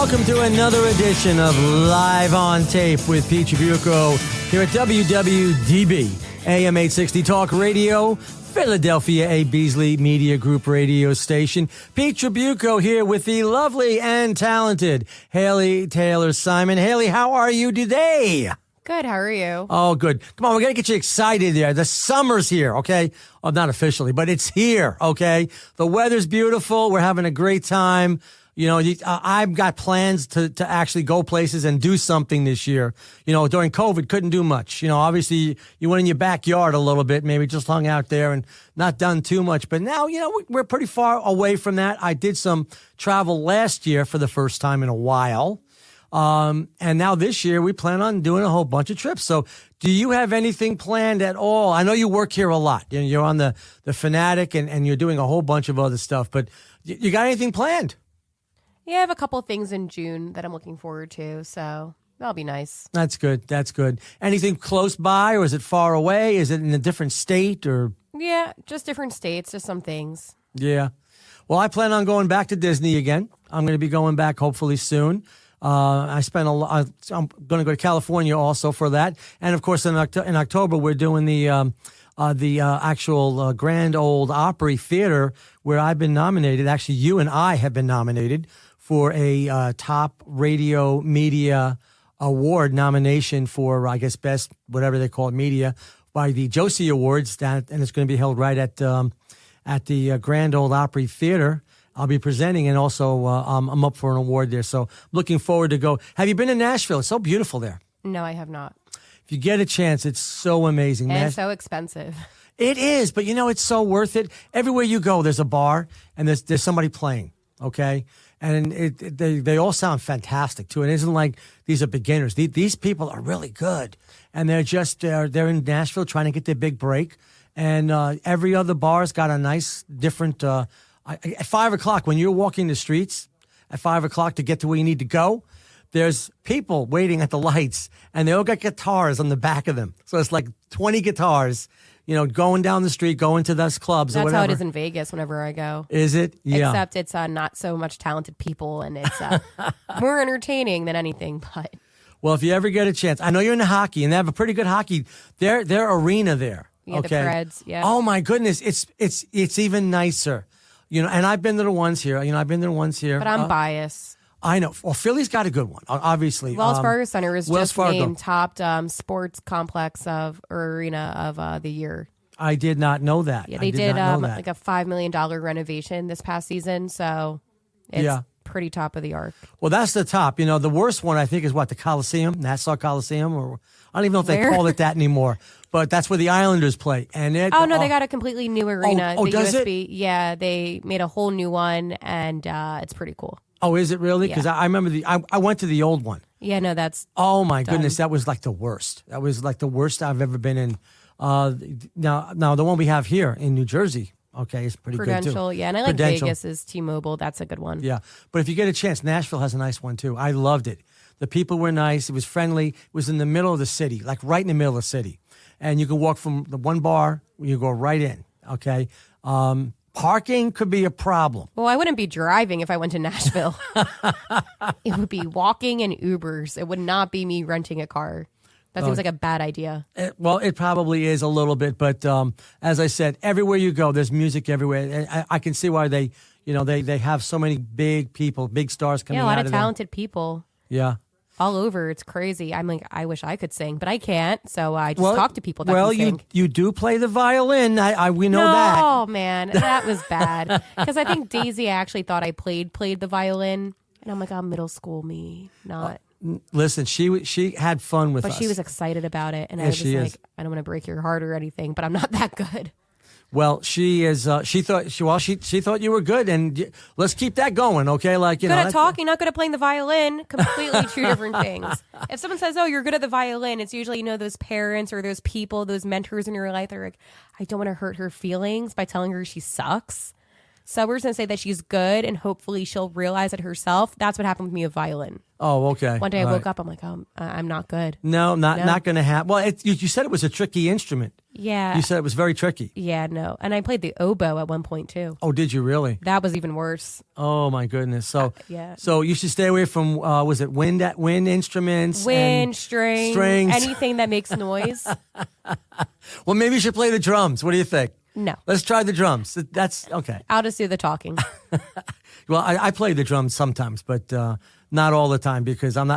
Welcome to another edition of Live on Tape with Pete Trabucco here at WWDB, AM 860 Talk Radio, Philadelphia, a Beasley Media Group radio station. Pete Trabucco here with the lovely and talented Haley Taylor Simon. Haley, how are you today? Good, how are you? Oh, good. Come on, we're going to get you excited there. The summer's here, okay? Oh, not officially, but it's here, okay? The weather's beautiful. We're having a great time. You know, I've got plans to actually go places and do something this year. You know, during COVID, couldn't do much. You know, obviously, you went in your backyard a little bit, maybe just hung out there and not done too much. But now, you know, we're pretty far away from that. I did some travel last year for the first time in a while. And now this year, we plan on doing a whole bunch of trips. So do you have anything planned at all? I know you work here a lot. You know, you're on the Fanatic and you're doing a whole bunch of other stuff. But you got anything planned? Yeah, I have a couple things in June that I'm looking forward to, so that'll be nice. That's good. That's good. Anything close by, or is it far away? Is it in a different state, or? Yeah, just different states, just some things. Yeah. Well, I plan on going back to Disney again. I'm going to be going back hopefully soon. I spent a lot. I'm going to go to California also for that, and of course in October we're doing the actual Grand Ole Opry Theater, where I've been nominated. Actually, you and I have been nominated for a top radio media award nomination for, I guess, best whatever they call it, media, by the Josie Awards. And it's going to be held right at the Grand Ole Opry Theater. I'll be presenting, and also I'm up for an award there. So looking forward to go. Have you been to Nashville? It's so beautiful there. No, I have not. If you get a chance, it's so amazing. And so expensive. It is, but you know, it's so worth it. Everywhere you go, there's a bar and there's somebody playing, okay? And they all sound fantastic, too. It isn't like these are beginners. These people are really good. And they're in Nashville trying to get their big break. And every other bar's got a nice different, at 5 o'clock, when you're walking the streets at 5 o'clock to get to where you need to go, there's people waiting at the lights, and they all got guitars on the back of them. So it's like 20 guitars, you know, going down the street, going to those clubs or whatever. That's how it is in Vegas whenever I go. Is it? Yeah. Except it's not so much talented people, and it's more entertaining than anything. But well, if you ever get a chance, I know you're into hockey, and they have a pretty good hockey. Their arena there. Yeah, okay? the Preds. Yeah. Oh my goodness, it's even nicer. You know, and I've been to the ones here. But I'm biased. I know. Well, Philly's got a good one, obviously. Wells Fargo Center is just named top sports complex or arena of the year. I did not know that. Yeah, they did like a $5 million renovation this past season, so it's pretty top of the arc. Well, that's the top. You know, the worst one I think is what, the Coliseum, Nassau Coliseum, or I don't even know if they call it that anymore. But that's where the Islanders play. And they got a completely new arena. Oh, the does USB, it? Yeah, they made a whole new one, and it's pretty cool. Oh, is it really? Because I remember I went to the old one. Yeah, no, that's oh my goodness, that was like the worst. That was like the worst I've ever been in. Now the one we have here in New Jersey, okay, is pretty good too. Prudential, yeah, and I like Vegas's T-Mobile. That's a good one. Yeah, but if you get a chance, Nashville has a nice one too. I loved it. The people were nice. It was friendly. It was in the middle of the city, like right in the middle of the city, and you could walk from the one bar, you go right in. Okay. Parking could be a problem. Well, I wouldn't be driving if I went to Nashville. It would be walking and Ubers. It would not be me renting a car. That seems like a bad idea. It probably is a little bit, but as I said, everywhere you go, there's music everywhere. And I can see why they have so many big people, big stars coming out of there. Yeah, a lot of talented people. Yeah. All over. It's crazy. I'm like, I wish I could sing, but I can't. So I just talk to people that can sing. Well, you do play the violin. We know that. Oh, man. That was bad. Because I think Daisy actually thought I played the violin. And I'm like, I'm middle school me, not. Listen, she had fun with us. But she was excited about it. And I was like, I don't want to break your heart or anything, but I'm not that good. Well, she is. She thought you were good, and let's keep that going, okay? Like good at talking, not good at playing the violin. Completely two different things. If someone says, "Oh, you're good at the violin," it's usually those parents or those people, those mentors in your life. They're like, "I don't want to hurt her feelings by telling her she sucks." we're going to say that she's good, and hopefully she'll realize it herself. That's what happened with me with violin. Oh, okay. One day All I woke right. up, I'm like, oh, I'm not good. No, not going to happen. Well, you said it was a tricky instrument. Yeah. You said it was very tricky. Yeah, no. And I played the oboe at one point too. Oh, did you really? That was even worse. Oh my goodness. So yeah. So you should stay away from was it wind instruments? Wind, strings, anything that makes noise. Well, maybe you should play the drums. What do you think? No. Let's try the drums. That's okay. I'll just do the talking. Well, I play the drums sometimes, but not all the time because I'm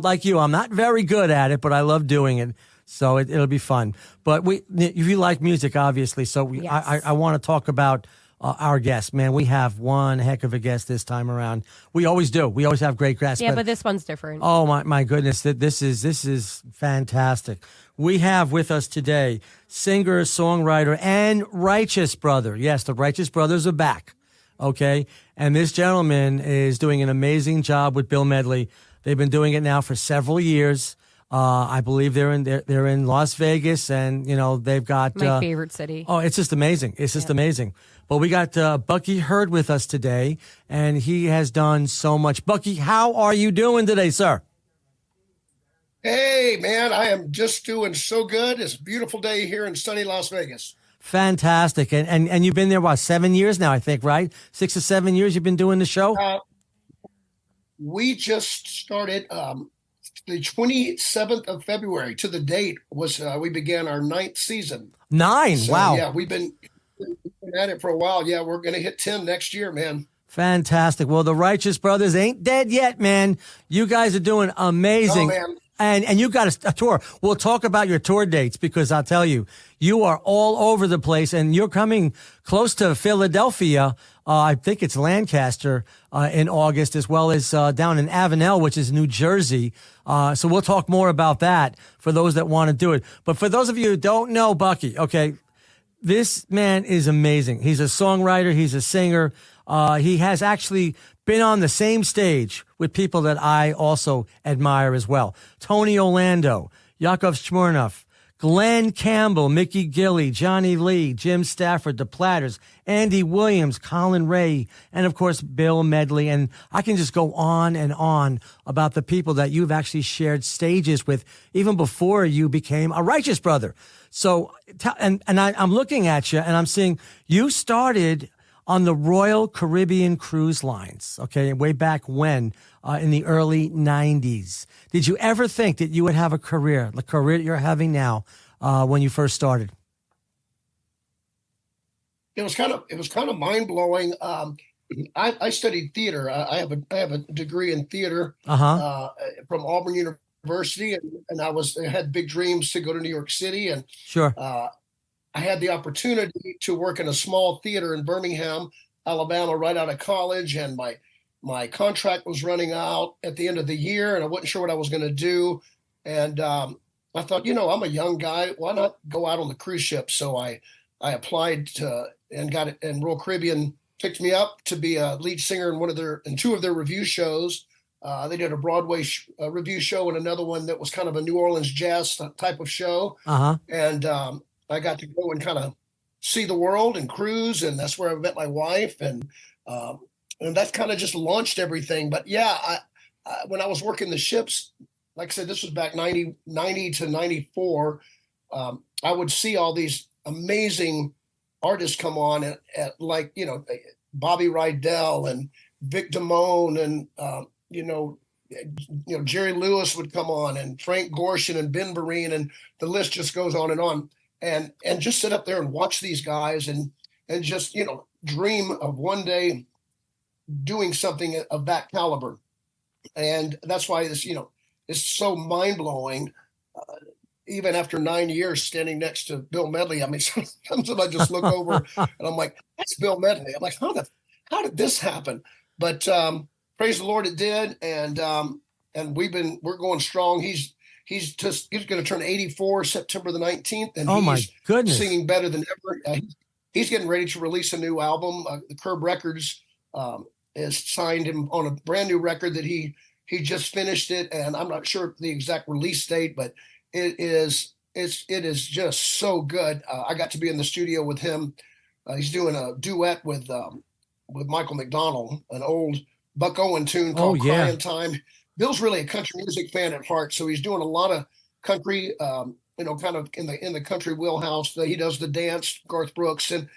like you. I'm not very good at it, but I love doing it. So it'll be fun. But if you like music, obviously, so Yes. I want to talk about our guest. Man, we have one heck of a guest this time around. We always do. We always have great guests. Yeah, but this one's different. Oh my goodness, this is fantastic. We have with us today singer, songwriter, and Righteous Brother. Yes, the Righteous Brothers are back. Okay, and this gentleman is doing an amazing job with Bill Medley. They've been doing it now for several years. I believe they're in Las Vegas, and they've got my favorite city. Oh, it's just amazing. It's just amazing. But we got Bucky Hurd with us today, and he has done so much. Bucky, how are you doing today, sir? Hey, man, I am just doing so good. It's a beautiful day here in sunny Las Vegas. Fantastic. And you've been there, what, 7 years now, I think, right? 6 or 7 years you've been doing the show? We just started the 27th of February to the date was we began our 9th season. 9? So, wow. Yeah, we've been at it for a while. Yeah, we're going to hit 10 next year, man. Fantastic. Well, the Righteous Brothers ain't dead yet, man. You guys are doing amazing. Oh, man. And you got a tour. We'll talk about your tour dates because I'll tell you, you are all over the place and you're coming close to Philadelphia. I think it's Lancaster in August, as well as down in Avenel, which is New Jersey. So we'll talk more about that for those that want to do it. But for those of you who don't know Bucky, okay, this man is amazing. He's a songwriter. He's a singer. He has actually been on the same stage with people that I also admire as well. Tony Orlando, Yakov Smirnoff, Glenn Campbell, Mickey Gilley, Johnny Lee, Jim Stafford, The Platters, Andy Williams, Colin Ray, and of course, Bill Medley. And I can just go on and on about the people that you've actually shared stages with even before you became a Righteous Brother. So, I'm looking at you and I'm seeing you started on the Royal Caribbean Cruise Lines, okay, way back when, in the early 90s. Did you ever think that you would have a career, the career that you're having now, when you first started? It was kind of mind blowing. I studied theater. I have a degree in theater from Auburn University, and I had big dreams to go to New York City, and Sure. I had the opportunity to work in a small theater in Birmingham, Alabama, right out of college, and my contract was running out at the end of the year, and I wasn't sure what I was going to do. And I thought, I'm a young guy. Why not go out on the cruise ship? So I applied and got it, and Royal Caribbean picked me up to be a lead singer in two of their review shows. They did a Broadway review show and another one that was kind of a New Orleans jazz type of show. And I got to go and kind of see the world and cruise, and that's where I met my wife, and that kind of just launched everything. But yeah, when I was working the ships, like I said, this was back 90 to 94. I would see all these amazing artists come on at like, Bobby Rydell and Vic Damone and, Jerry Lewis would come on, and Frank Gorshin and Ben Vereen, and the list just goes on and on. And just sit up there and watch these guys and just, dream of one day doing something of that caliber. And that's why this, is so mind blowing. Even after 9 years standing next to Bill Medley, I mean, sometimes I just look over and I'm like, that's Bill Medley. I'm like, how did this happen? But praise the Lord, it did. And we're going strong. He's going to turn 84 September the 19th, and my goodness, singing better than ever. He's getting ready to release a new album. The Curb Records has signed him on a brand new record that he just finished it, and I'm not sure the exact release date, but it is just so good. I got to be in the studio with him. He's doing a duet with with Michael McDonald, an old Buck Owen tune Oh, called yeah. "Crying Time." Bill's really a country music fan at heart, so he's doing a lot of country, kind of in the country wheelhouse. He does the dance, Garth Brooks, and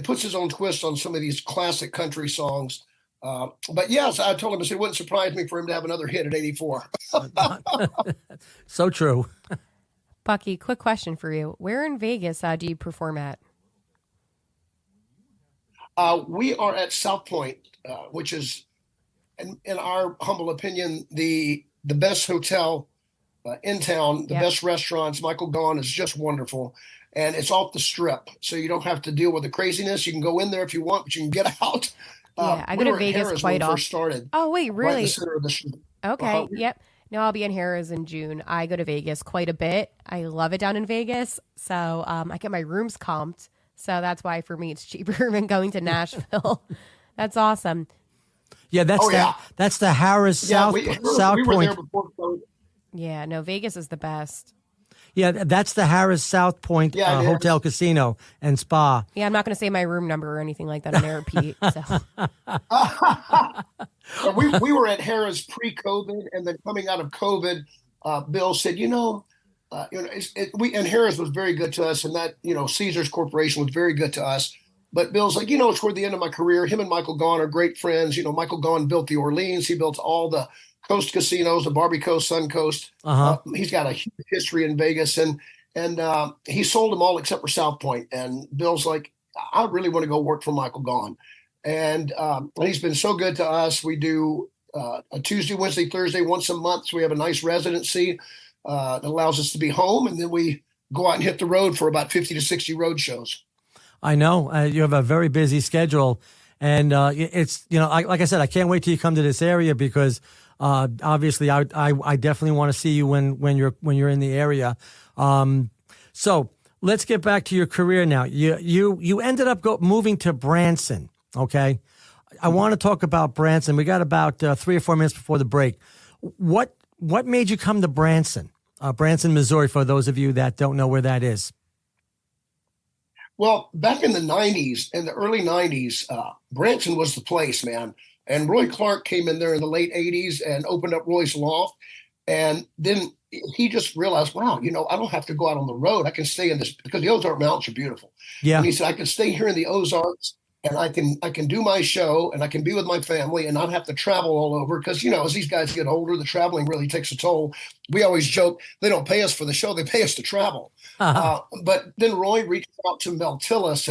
puts his own twist on some of these classic country songs. But yes, I told him, I said, it wouldn't surprise me for him to have another hit at 84. So true. Bucky, quick question for you. Where in Vegas do you perform at? We are at South Point, which is, in our humble opinion, the best hotel in town, the Yep. best restaurants. Michael Gaughan is just wonderful. And it's off the strip, so you don't have to deal with the craziness. You can go in there if you want, but you can get out. Yeah, I We go to were at Vegas Harrah's quite when we often. first started, Oh, wait, right in really? the center of the strip. Okay, We- yep. No, I'll be in Harrah's in June. I go to Vegas quite a bit. I love it down in Vegas. So I get my rooms comped. So that's why for me it's cheaper than going to Nashville. That's awesome. Yeah, that's Oh, yeah. that's the Harris Yeah, South South we were Point. there before COVID. Yeah, no, Vegas is the best. Yeah, that's the Harris South Point Yeah, it is. Hotel, Casino, and Spa. Yeah, I'm not going to say my room number or anything like that on air, Pete. So But we were at Harrah's pre-COVID, and then coming out of COVID, Bill said, and Harrah's was very good to us, and that Caesars Corporation was very good to us. But Bill's like, toward the end of my career, him and Michael Gaughan are great friends. Michael Gaughan built the Orleans, he built all the Coast casinos, the Barbie Coast, Suncoast. He's got a huge history in Vegas, and he sold them all except for South Point. And Bill's like, I really want to go work for Michael Gaughan. And he's been so good to us. We do a Tuesday, Wednesday, Thursday, once a month. So we have a nice residency that allows us to be home. And then we go out and hit the road for about 50 to 60 road shows. I know you have a very busy schedule, and it's like I said, I can't wait till you come to this area because obviously I definitely want to see you when you're in the area. So let's get back to your career now. You ended up moving to Branson. Okay, I want to talk about Branson. We got about 3 or 4 minutes before the break. What made you come to Branson, Missouri? For those of you that don't know where that is. Well, back in the 90s, in the early 90s, Branson was the place, man. And Roy Clark came in there in the late 80s and opened up Roy's Loft. And then he just realized, wow, I don't have to go out on the road. I can stay in this, because the Ozark Mountains are beautiful. Yeah. And he said, I can stay here in the Ozarks, and I can do my show, and I can be with my family and not have to travel all over. Because, as these guys get older, the traveling really takes a toll. We always joke, they don't pay us for the show, they pay us to travel. But then Roy reached out to Mel Tillis,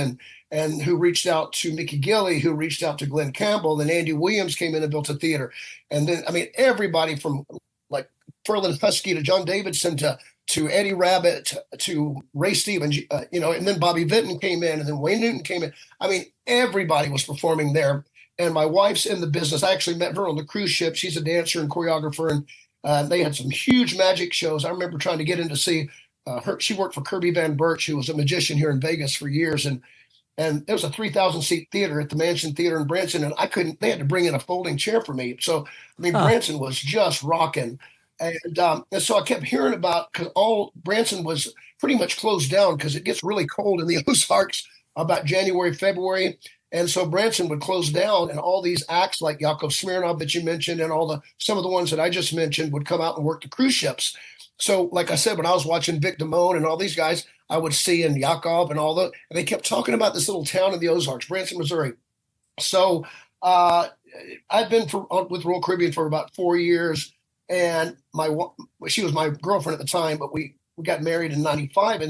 and who reached out to Mickey Gilley, who reached out to Glenn Campbell. Then Andy Williams came in and built a theater. And then, everybody from like Ferlin Husky to John Davidson to Eddie Rabbit to Ray Stevens, and then Bobby Vinton came in, and then Wayne Newton came in. Everybody was performing there. And my wife's in the business. I actually met her on the cruise ship. She's a dancer and choreographer, and they had some huge magic shows. I remember trying to get in to see her. She worked for Kirby Van Birch, who was a magician here in Vegas for years, and there was a 3,000 seat theater at the Mansion Theater in Branson, and they had to bring in a folding chair for me. So, Branson was just rocking. And so I kept hearing about, because Branson was pretty much closed down because it gets really cold in the Ozarks about January, February. And so Branson would close down, and all these acts like Yakov Smirnov that you mentioned, and some of the ones that I just mentioned would come out and work the cruise ships. So, like I said, when I was watching Vic Damone and all these guys, I would see, and Yakov and and they kept talking about this little town in the Ozarks, Branson, Missouri. So I've been with Royal Caribbean for about 4 years, and she was my girlfriend at the time, but we got married in 95,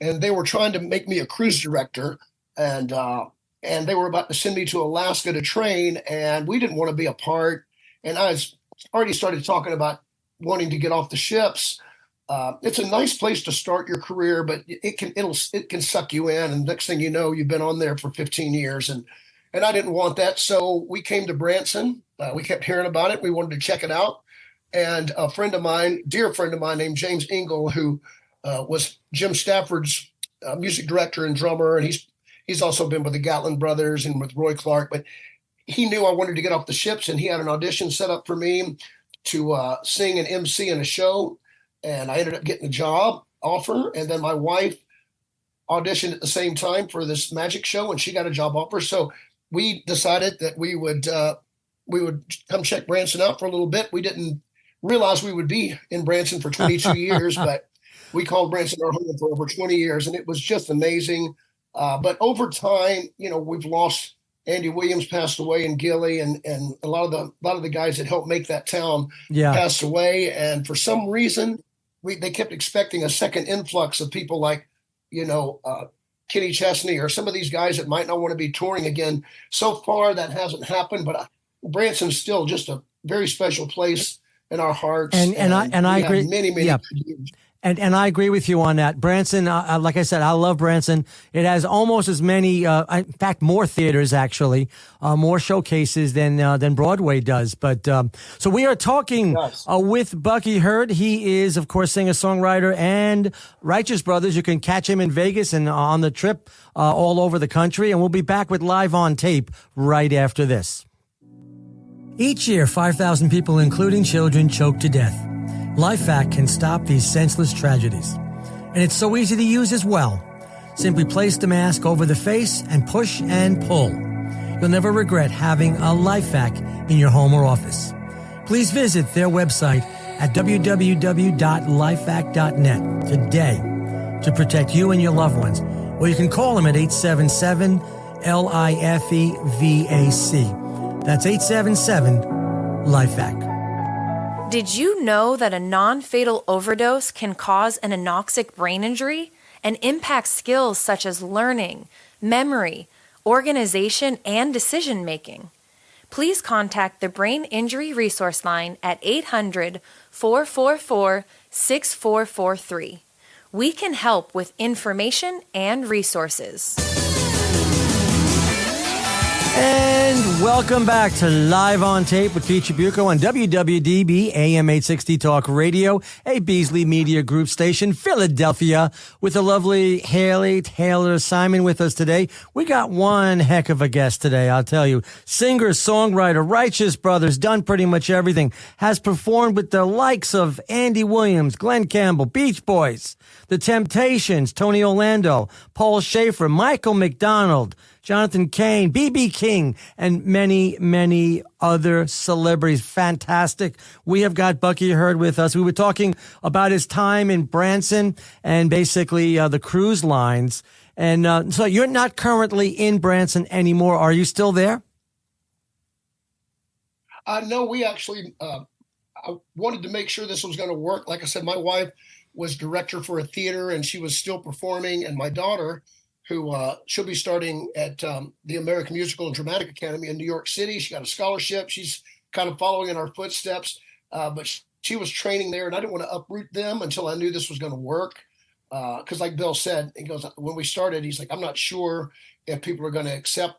and they were trying to make me a cruise director, and they were about to send me to Alaska to train, and we didn't want to be a part. And I was already started talking about wanting to get off the ships. It's a nice place to start your career, but it can suck you in, and next thing you know, you've been on there for 15 years, and I didn't want that. So we came to Branson. We kept hearing about it. We wanted to check it out. And a friend of mine, dear friend of mine named James Ingle, who was Jim Stafford's music director and drummer, and he's also been with the Gatlin Brothers and with Roy Clark, but he knew I wanted to get off the ships, and he had an audition set up for me to sing and MC in a show. And I ended up getting a job offer. And then my wife auditioned at the same time for this magic show, and she got a job offer. So we decided that we would come check Branson out for a little bit. We didn't realize we would be in Branson for 22 years, but we called Branson our home for over 20 years, and it was just amazing. But over time, we've lost. Andy Williams passed away, and Gilly, and a lot of the guys that helped make that town passed away. And for some reason, they kept expecting a second influx of people like, Kenny Chesney or some of these guys that might not want to be touring again. So far, that hasn't happened, but Branson's still just a very special place in our hearts. And I agree. Many years. And I agree with you on that. Branson, like I said, I love Branson. It has almost as many, in fact, more theaters actually, more showcases than Broadway does. But so we are talking with Bucky Hurd. He is, of course, singer-songwriter and Righteous Brothers. You can catch him in Vegas and on the trip all over the country. And we'll be back with Live on Tape right after this. Each year, 5,000 people, including children, choke to death. LifeVac can stop these senseless tragedies. And it's so easy to use as well. Simply place the mask over the face and push and pull. You'll never regret having a LifeVac in your home or office. Please visit their website at www.lifevac.net today to protect you and your loved ones. Or you can call them at 877-LIFEVAC. That's 877-LifeVac. Did you know that a non-fatal overdose can cause an anoxic brain injury and impact skills such as learning, memory, organization, and decision-making? Please contact the Brain Injury Resource Line at 800-444-6443. We can help with information and resources. And welcome back to Live on Tape with Pete Trabucco on WWDB AM 860 Talk Radio, a Beasley Media Group station, Philadelphia, with the lovely Haley Taylor Simon with us today. We got one heck of a guest today, I'll tell you. Singer, songwriter, Righteous Brothers, done pretty much everything, has performed with the likes of Andy Williams, Glenn Campbell, Beach Boys, The Temptations, Tony Orlando, Paul Schaefer, Michael McDonald, Jonathan Cain, B.B. King, and many, many other celebrities. Fantastic. We have got Bucky Hurd with us. We were talking about his time in Branson and basically the cruise lines. And so you're not currently in Branson anymore. Are you still there? No, we actually I wanted to make sure this was going to work. Like I said, my wife was director for a theater and she was still performing. And my daughter, who she'll be starting at the American Musical and Dramatic Academy in New York City. She got a scholarship. She's kind of following in our footsteps, but she was training there, and I didn't want to uproot them until I knew this was going to work. Because like Bill said, he goes, when we started, he's like, I'm not sure if people are going to accept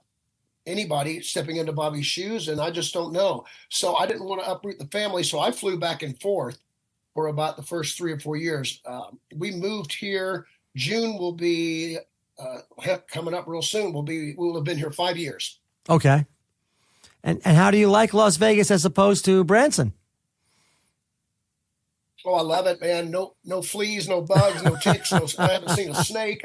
anybody stepping into Bobby's shoes, and I just don't know. So I didn't want to uproot the family, so I flew back and forth for about the first 3 or 4 years. We moved here. June will be... coming up real soon. We'll have been here 5 years. Okay. And how do you like Las Vegas as opposed to Branson? Oh, I love it, man. No fleas, no bugs, no ticks. I haven't seen a snake.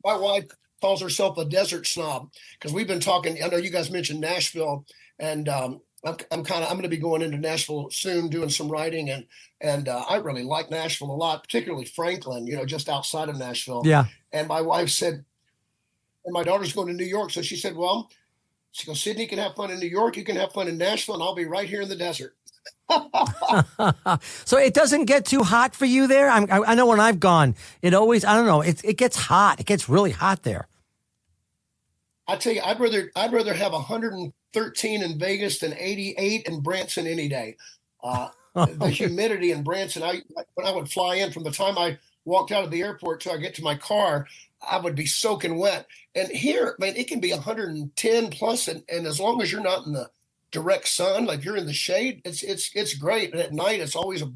My wife calls herself a desert snob because we've been talking. I know you guys mentioned Nashville, and I'm going to be going into Nashville soon, doing some writing, and I really like Nashville a lot, particularly Franklin, just outside of Nashville. Yeah. And my wife said, and my daughter's going to New York, so she said, well, she goes, Sydney can have fun in New York, you can have fun in Nashville, and I'll be right here in the desert. So it doesn't get too hot for you there? I know when I've gone, it always, I don't know, it gets hot. It gets really hot there. I tell you, I'd rather have 113 in Vegas than 88 in Branson any day. The humidity in Branson, when I would fly in, from the time I walked out of the airport till I get to my car, I would be soaking wet. And here, man, it can be 110 plus, and as long as you're not in the direct sun, like you're in the shade, it's great. And at night, there's always a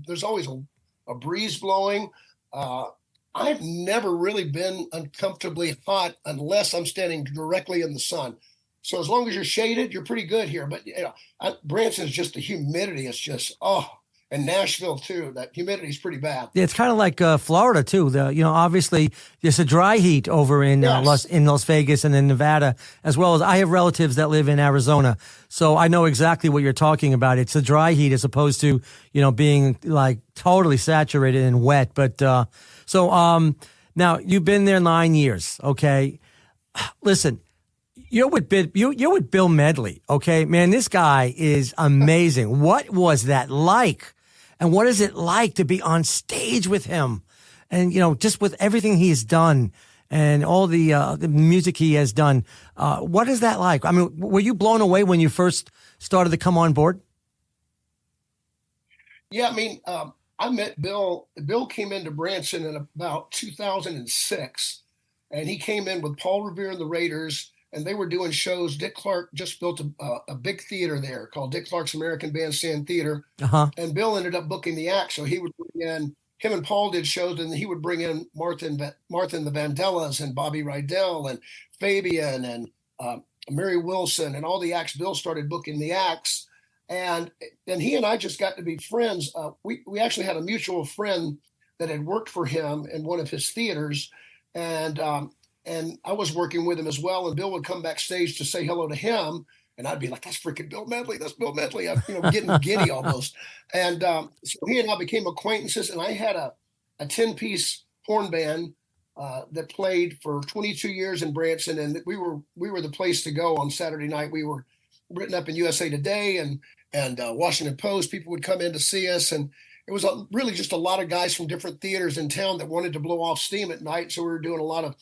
breeze blowing. I've never really been uncomfortably hot unless I'm standing directly in the sun. So as long as you're shaded, you're pretty good here. But Branson's just the humidity. It's just, And Nashville too. That humidity is pretty bad. Yeah, it's kind of like Florida too. Obviously there's a dry heat over in Yes. Las Vegas and in Nevada, as well as I have relatives that live in Arizona, so I know exactly what you're talking about. It's a dry heat as opposed to being like totally saturated and wet. But now you've been there 9 years. Okay, listen. You're with Bill Medley, okay? Man, this guy is amazing. What was that like? And what is it like to be on stage with him? And, just with everything he's done and all the music he has done, what is that like? I mean, were you blown away when you first started to come on board? Yeah, I mean, I met Bill. Bill came into Branson in about 2006, and he came in with Paul Revere and the Raiders, and they were doing shows. Dick Clark just built a big theater there called Dick Clark's American Bandstand Theater, Uh-huh. and Bill ended up booking the act. So he would bring in him and Paul did shows, and he would bring in Martha and the Vandellas and Bobby Rydell and Fabian and Mary Wilson and all the acts. Bill started booking the acts, and he and I just got to be friends. We actually had a mutual friend that had worked for him in one of his theaters, and I was working with him as well. And Bill would come backstage to say hello to him, and I'd be like, "That's freaking Bill Medley. That's Bill Medley." I'm getting giddy almost. And so he and I became acquaintances. And I had a 10-piece horn band that played for 22 years in Branson, and we were the place to go on Saturday night. We were written up in USA Today and Washington Post. People would come in to see us, and it was really just a lot of guys from different theaters in town that wanted to blow off steam at night. So we were doing a lot of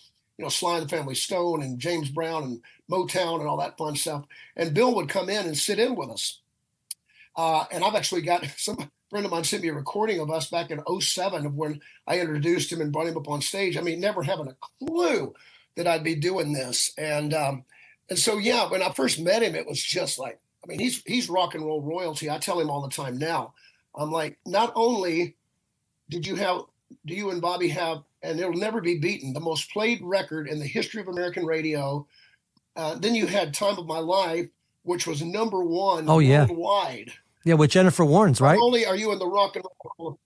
Sly and the Family Stone and James Brown and Motown and all that fun stuff. And Bill would come in and sit in with us. And I've actually got some friend of mine sent me a recording of us back in '07 of when I introduced him and brought him up on stage. I mean, never having a clue that I'd be doing this. And so, yeah, when I first met him, it was just like, I mean, he's rock and roll royalty. I tell him all the time now. I'm like, not only do you and Bobby have, and it'll never be beaten, the most played record in the history of American radio. Then you had Time of My Life, which was number one worldwide. Yeah, with Jennifer Warnes, right? Not only are you in the Rock and Roll,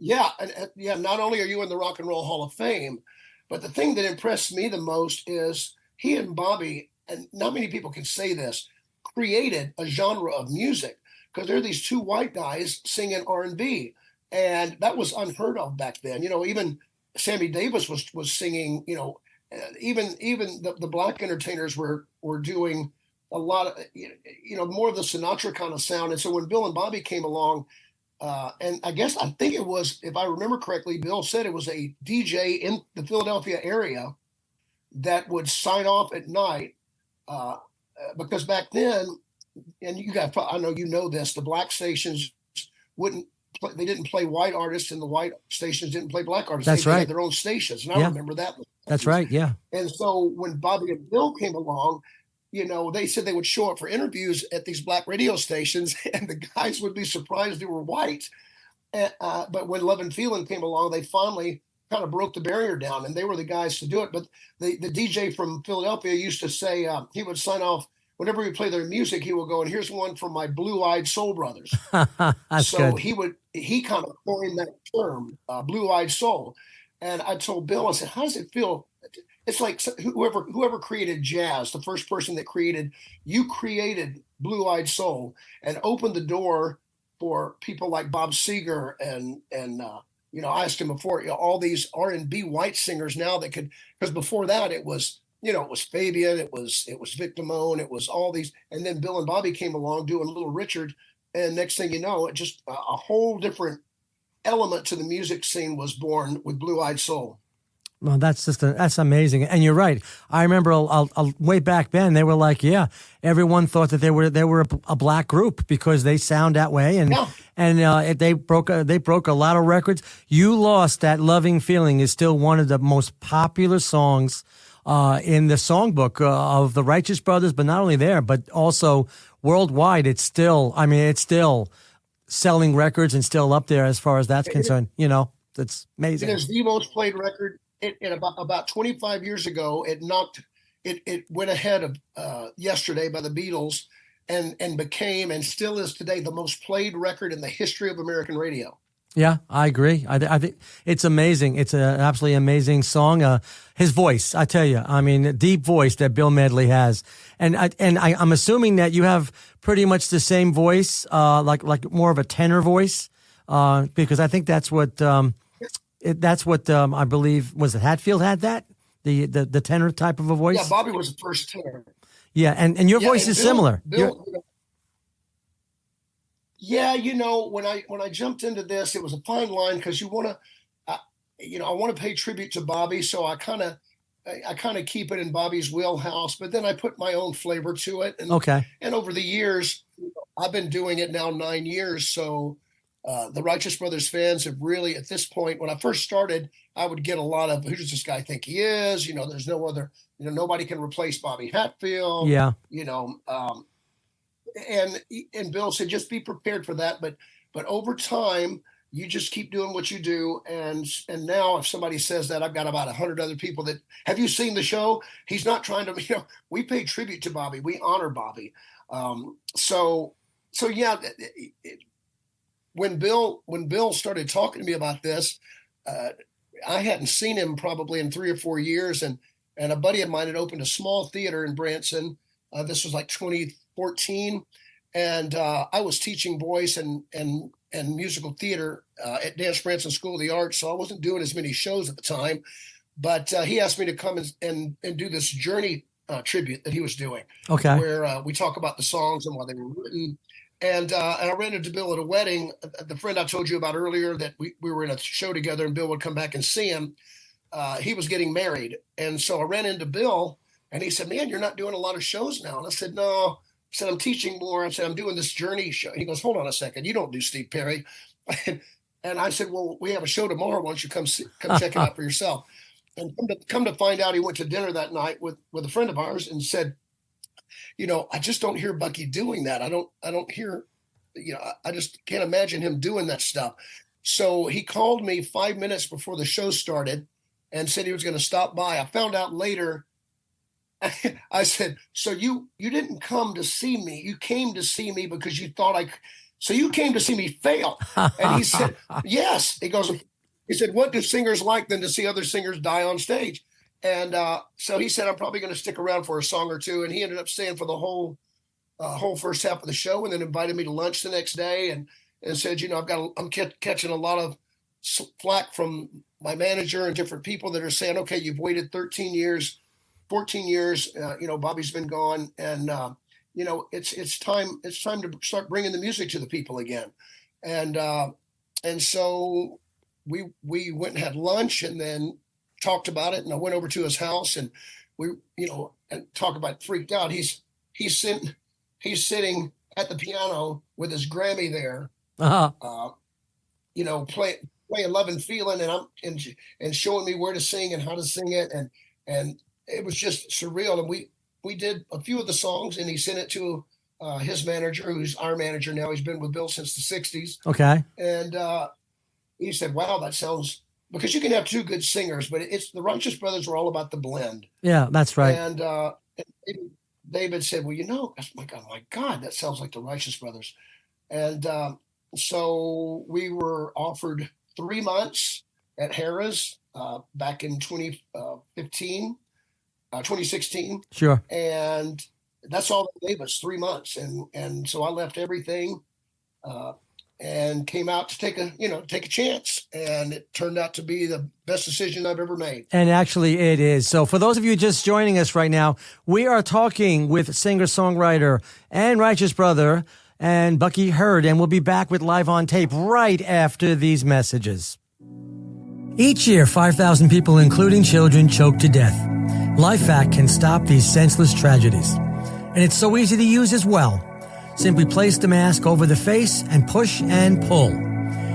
not only are you in the Rock and Roll Hall of Fame, but the thing that impressed me the most is he and Bobby, and not many people can say this, created a genre of music, because they're these two white guys singing R&B, and that was unheard of back then. Even Sammy Davis was singing. Even the black entertainers were doing a lot of more of the Sinatra kind of sound. And so when Bill and Bobby came along, and I think it was, if I remember correctly, Bill said it was a DJ in the Philadelphia area that would sign off at night, because back then, and you guys, I know this, the black stations they didn't play white artists, and the white stations didn't play black artists. That's they right. had their own stations, and I remember that. That's right. Yeah. And so when Bobby and Bill came along, they said they would show up for interviews at these black radio stations, and the guys would be surprised they were white. But when Love and Feeling came along, they finally kind of broke the barrier down, and they were the guys to do it. But the DJ from Philadelphia used to say he would sign off whenever we play their music. He would go, "And here's one from my Blue-Eyed Soul Brothers." That's so good. he kind of coined that term, Blue-Eyed Soul. And I told Bill, I said, "How does it feel?" It's like whoever created jazz, the first person that created Blue-Eyed Soul and opened the door for people like Bob Seger and I asked him before, all these R&B white singers now that could, because before that it was Fabian, it was Vic Damone, it was all these, and then Bill and Bobby came along doing Little Richard, and next thing you know, it just a whole different element to the music scene was born with Blue-Eyed Soul. Well, that's amazing, and you're right. I remember way back then they were like, everyone thought that they were a black group because they sound that way, and they broke a lot of records. You Lost That Loving Feeling is still one of the most popular songs in the songbook of the Righteous Brothers, but not only there, but also worldwide. It's still selling records and still up there as far as that's concerned. That's amazing. It is the most played record. About 25 years ago, it went ahead of Yesterday by the Beatles, and became and still is today the most played record in the history of American radio. Yeah, I agree. I think it's amazing. It's an absolutely amazing song. His voice, I tell you, I mean, the deep voice that Bill Medley has, and I'm assuming that you have pretty much the same voice, like more of a tenor voice, because I think that's what I believe was it Hatfield had that the tenor type of a voice. Yeah, Bobby was the first tenor. Yeah, and your voice is similar. Yeah, when I jumped into this, it was a fine line because you want to, I want to pay tribute to Bobby, so I kind of keep it in Bobby's wheelhouse, but then I put my own flavor to it. And, okay. And over the years, I've been doing it now 9 years, so the Righteous Brothers fans have really, at this point, when I first started, I would get a lot of, who does this guy think he is? There's no other, nobody can replace Bobby Hatfield. Yeah. And Bill said, just be prepared for that. But over time, you just keep doing what you do. And now if somebody says that, I've got about 100 other people that, have you seen the show? He's not trying to, we pay tribute to Bobby. We honor Bobby. So yeah, when Bill started talking to me about this, I hadn't seen him probably in 3 or 4 years. And a buddy of mine had opened a small theater in Branson. This was like 2014, and I was teaching voice and musical theater at Dance Branson School of the Arts, so I wasn't doing as many shows at the time. But he asked me to come and do this Journey tribute that he was doing, okay, where we talk about the songs and why they were written. And I ran into Bill at a wedding. The friend I told you about earlier that we were in a show together, and Bill would come back and see him. He was getting married, and so I ran into Bill. And he said, man, you're not doing a lot of shows now. And I said, no. I said, I'm teaching more. I said, I'm doing this Journey show. He goes, hold on a second. You don't do Steve Perry. And I said, well, we have a show tomorrow. Why don't you come check it out for yourself? And come to find out, he went to dinner that night with a friend of ours and said, I just don't hear Bucky doing that. I don't hear, I just can't imagine him doing that stuff. So he called me 5 minutes before the show started and said he was going to stop by. I found out later. I said, so you didn't come to see me. You came to see me because you thought so you came to see me fail. And he said, yes. He said, what do singers like than to see other singers die on stage? And so he said, I'm probably going to stick around for a song or two. And he ended up staying for the whole first half of the show, and then invited me to lunch the next day and said, I'm catching a lot of flack from my manager and different people that are saying, okay, you've waited 13 years, 14 years, Bobby's been gone, and it's time to start bringing the music to the people again. And so we went and had lunch and then talked about it, and I went over to his house, and we and talk about freaked out. He's sitting at the piano with his Grammy there, playing Love and Feeling, and showing me where to sing and how to sing it, and it was just surreal. And we did a few of the songs, and he sent it to his manager, who's our manager now. He's been with Bill since the 60s. Okay. And he said, wow, that sounds, because you can have two good singers, but it's the Righteous Brothers were all about the blend. Yeah, that's right. And David said, well, my God, that sounds like the Righteous Brothers. And so we were offered 3 months at Harrah's back in 2016. Sure. And that's all they gave us, 3 months. And so I left everything and came out to take a chance. And it turned out to be the best decision I've ever made. And actually it is. So for those of you just joining us right now, we are talking with singer-songwriter and Righteous Brother and Bucky Hurd, and we'll be back with Live on Tape right after these messages. Each year, 5,000 people, including children, choke to death. LifeVac can stop these senseless tragedies. And it's so easy to use as well. Simply place the mask over the face and push and pull.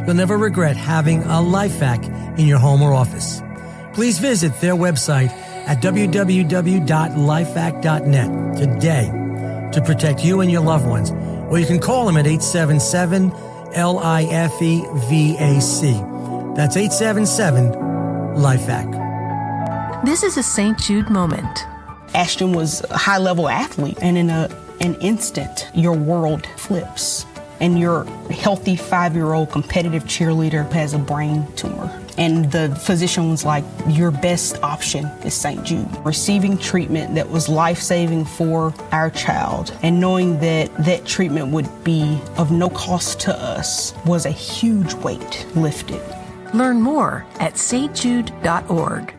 You'll never regret having a LifeVac in your home or office. Please visit their website at www.lifevac.net today to protect you and your loved ones. Or you can call them at 877-LIFEVAC. That's 877-LifeVac. This is a St. Jude moment. Ashton was a high-level athlete, and in a an instant, your world flips. And your healthy 5-year-old competitive cheerleader has a brain tumor. And the physician was like, your best option is St. Jude. Receiving treatment that was life-saving for our child and knowing that that treatment would be of no cost to us was a huge weight lifted. Learn more at stjude.org.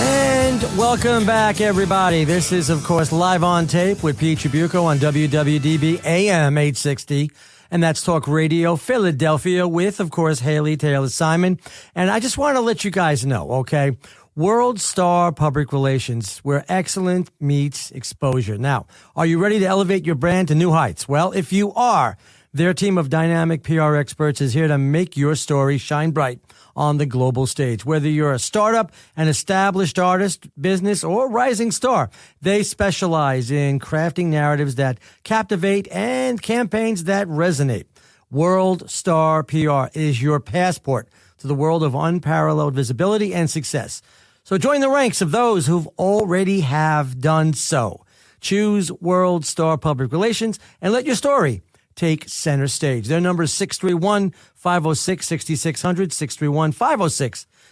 And welcome back, everybody. This is, of course, Live on Tape with Pete Trabucco on WWDB AM 860. And that's Talk Radio Philadelphia with, of course, Haley Taylor Simon. And I just want to let you guys know, okay, World Star Public Relations, where excellence meets exposure. Now, are you ready to elevate your brand to new heights? Well, if you are, their team of dynamic PR experts is here to make your story shine bright on the global stage. Whether you're a startup, an established artist, business, or rising star, they specialize in crafting narratives that captivate and campaigns that resonate. World Star PR is your passport to the world of unparalleled visibility and success. So join the ranks of those who've already have done so. Choose World Star Public Relations and let your story take center stage. Their number is 631-506-6600,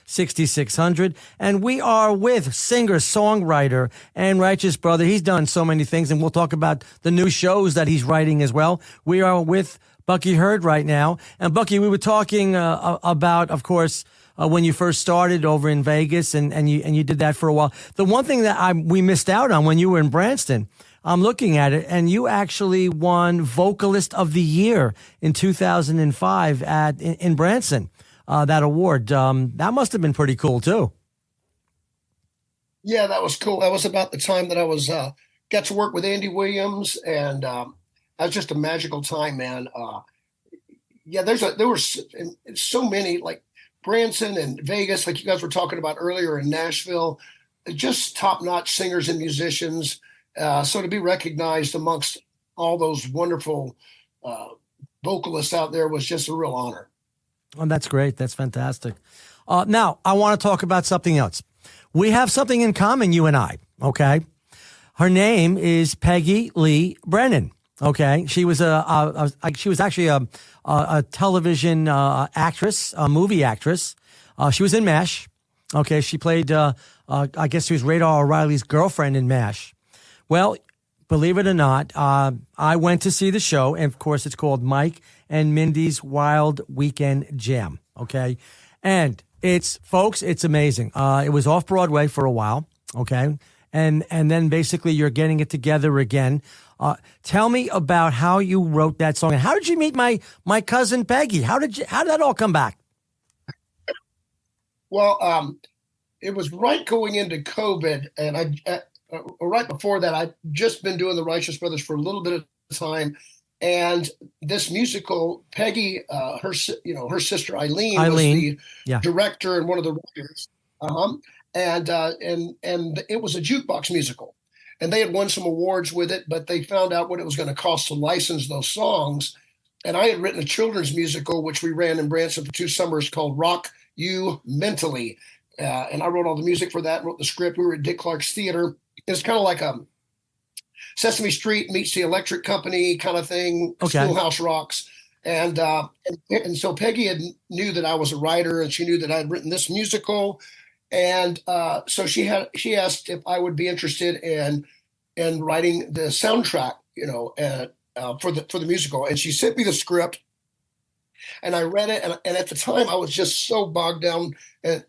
631-506-6600. And we are with singer, songwriter, and righteous brother. He's done so many things, and we'll talk about the new shows that he's writing as well. We are with Bucky Hurd right now. And Bucky, we were talking about, of course, when you first started over in Vegas, and you did that for a while. The one thing that we missed out on when you were in Branson, I'm looking at it, and you actually won Vocalist of the Year in 2005 in Branson, that award. That must have been pretty cool, too. Yeah, that was cool. That was about the time that I was got to work with Andy Williams, and that was just a magical time, man. Yeah, there were so many, like Branson and Vegas, like you guys were talking about earlier, in Nashville, just top-notch singers and musicians. So to be recognized amongst all those wonderful vocalists out there was just a real honor. Oh, that's great. That's fantastic. Now, I want to talk about something else. We have something in common, you and I, okay? Her name is Peggy Lee Brennan, okay? She was she was actually a television actress, a movie actress. She was in MASH, okay? She played, I guess she was Radar O'Reilly's girlfriend in MASH. Well, believe it or not, I went to see the show, and of course, it's called Mike and Mindy's Wild Weekend Jam. Okay, and it's amazing. It was off Broadway for a while. Okay, and then basically you're getting it together again. Tell me about how you wrote that song, and how did you meet my cousin Peggy? How did that all come back? Well, it was right going into COVID, and right before that, I'd just been doing the Righteous Brothers for a little bit of time, and this musical, Peggy, her sister Eileen was the director and one of the writers, and it was a jukebox musical, and they had won some awards with it, but they found out what it was going to cost to license those songs, and I had written a children's musical which we ran in Branson for 2 summers called Rock You Mentally, and I wrote all the music for that, wrote the script. We were at Dick Clark's Theater. It's kind of like a Sesame Street meets the Electric Company kind of thing. Okay. Schoolhouse Rocks. And so Peggy knew that I was a writer, and she knew that I had written this musical. And so she asked if I would be interested in writing the soundtrack, for the musical. And she sent me the script, and I read it. And at the time I was just so bogged down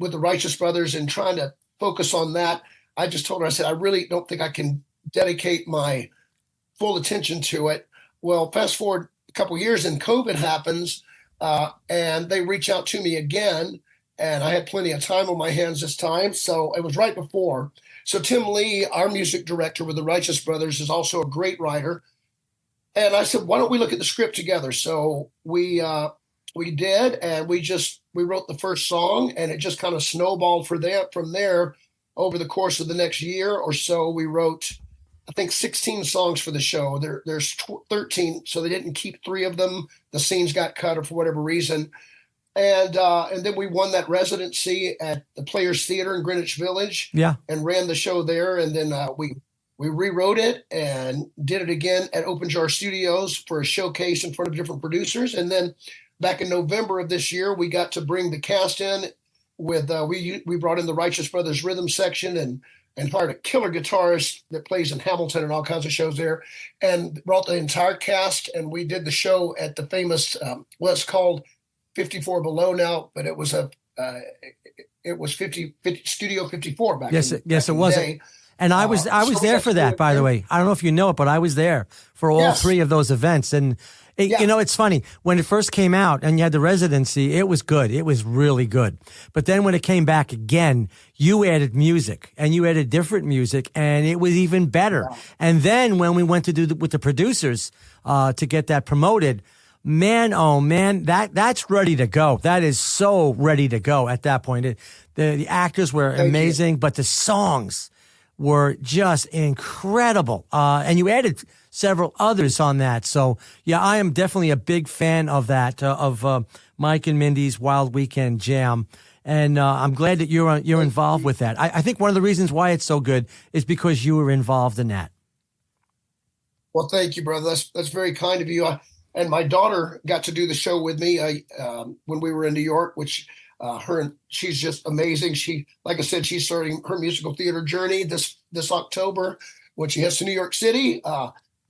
with the Righteous Brothers and trying to focus on that. I just told her, I said, I really don't think I can dedicate my full attention to it. Well, fast forward a couple of years and COVID happens, and they reach out to me again, and I had plenty of time on my hands this time. So it was right before. So Tim Lee, our music director with the Righteous Brothers, is also a great writer. And I said, why don't we look at the script together? So we did, and we wrote the first song, and it just kind of snowballed from there. Over the course of the next year or so, we wrote, I think, 16 songs for the show. There's 13, so they didn't keep 3 of them. The scenes got cut or for whatever reason. And then we won that residency at the Players Theater in Greenwich Village. Yeah. And ran the show there. And then we we rewrote it and did it again at Open Jar Studios for a showcase in front of different producers. And then back in November of this year, we got to bring the cast in with we brought in the Righteous Brothers rhythm section and hired a killer guitarist that plays in Hamilton and all kinds of shows there, and brought the entire cast. And we did the show at the famous what's called 54 Below now, but it was 50 Studio 54 back. Yes, in, yes, back it in was. the day. And I was there for that, by the way. I don't know if you know it, but I was there for all three of those events. And you know, it's funny, when it first came out and you had the residency, it was good. It was really good. But then when it came back again, you added music and you added different music, and it was even better. Yeah. And then when we went to do with the producers to get that promoted, man, oh man, that's ready to go. That is so ready to go at that point. The actors were amazing, but the songs were just incredible. And you added several others on that. So, yeah, I am definitely a big fan of that, of Mike and Mindy's Wild Weekend Jam. And I'm glad that you're involved with that. I think one of the reasons why it's so good is because you were involved in that. Well, thank you, brother. That's very kind of you. And my daughter got to do the show with me when we were in New York, which she's just amazing. She, like I said, she's starting her musical theater journey this October when she heads to New York City.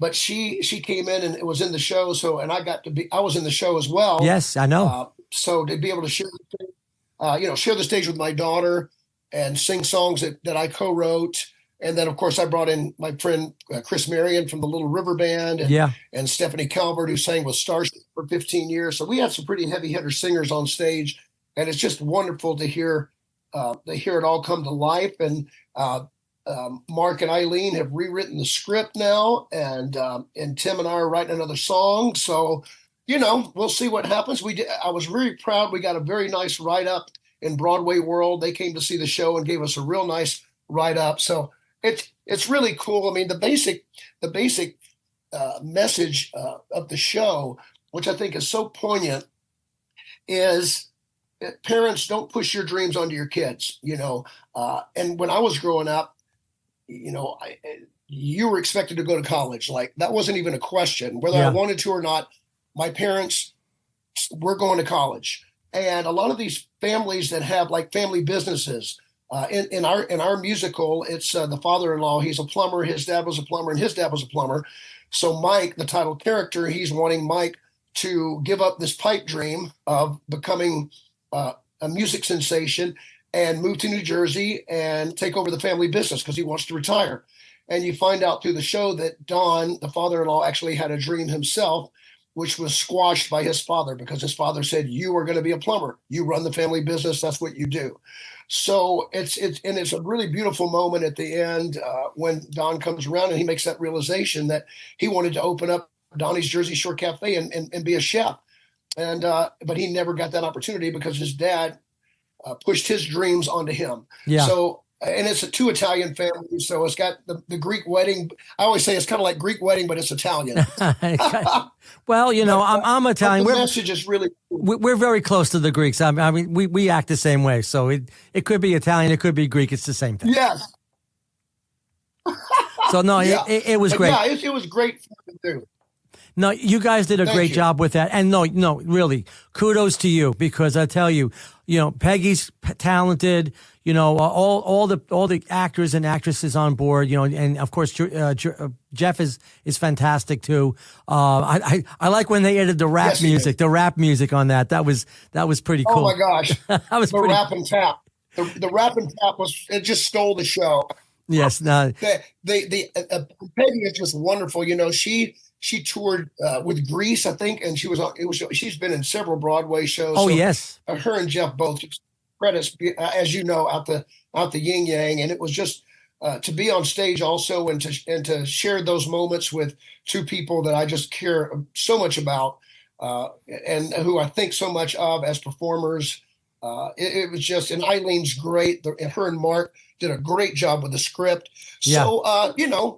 But she came in and it was in the show. So, and I was in the show as well. Yes, I know. So to be able to share the stage with my daughter and sing songs that I co-wrote. And then, of course, I brought in my friend Chris Marion from the Little River Band and Stephanie Calvert, who sang with Starship for 15 years. So we had some pretty heavy hitter singers on stage. And it's just wonderful to hear it all come to life. And Mark and Eileen have rewritten the script now, and Tim and I are writing another song. So, we'll see what happens. I was very proud. We got a very nice write-up in Broadway World. They came to see the show and gave us a real nice write-up. So it's really cool. I mean, the basic message of the show, which I think is so poignant, is parents, don't push your dreams onto your kids. And when I was growing up, you were expected to go to college. Like, that wasn't even a question. Whether I wanted to or not, my parents were going to college. And a lot of these families that have like family businesses, in our musical, it's the father-in-law. He's a plumber. His dad was a plumber, and his dad was a plumber. So Mike, the title character, he's wanting Mike to give up this pipe dream of becoming a music sensation and move to New Jersey and take over the family business because he wants to retire. And you find out through the show that Don, the father-in-law, actually had a dream himself, which was squashed by his father because his father said, "You are going to be a plumber. You run the family business. That's what you do." So it's a really beautiful moment at the end when Don comes around and he makes that realization that he wanted to open up Donnie's Jersey Shore Cafe and be a chef. And but he never got that opportunity because his dad pushed his dreams onto him. Yeah. So, and it's two Italian families, so it's got the Greek wedding. I always say it's kind of like Greek wedding, but it's Italian. Well, I'm Italian. The message is really cool. We're very close to the Greeks. I mean, we act the same way. So it could be Italian, it could be Greek. It's the same thing. Yes. So no, it was great. Yeah, it was great to do. No, you guys did a great job with that. And no, really, kudos to you, because I tell you, Peggy's talented, all the actors and actresses on board, and of course, Jeff is fantastic too. I like when they added the rap music on that. That was pretty cool. Oh my gosh. That was the rap and tap. The rap and tap it just stole the show. Yes. No. Peggy is just wonderful. She toured with Grease, I think, and she's been in several Broadway shows. Oh, so yes. Her and Jeff both credits, as you know, out the yin yang, and it was just to be on stage also and to share those moments with two people that I just care so much about and who I think so much of as performers. It was just, and Eileen's great. Her and Mark did a great job with the script. So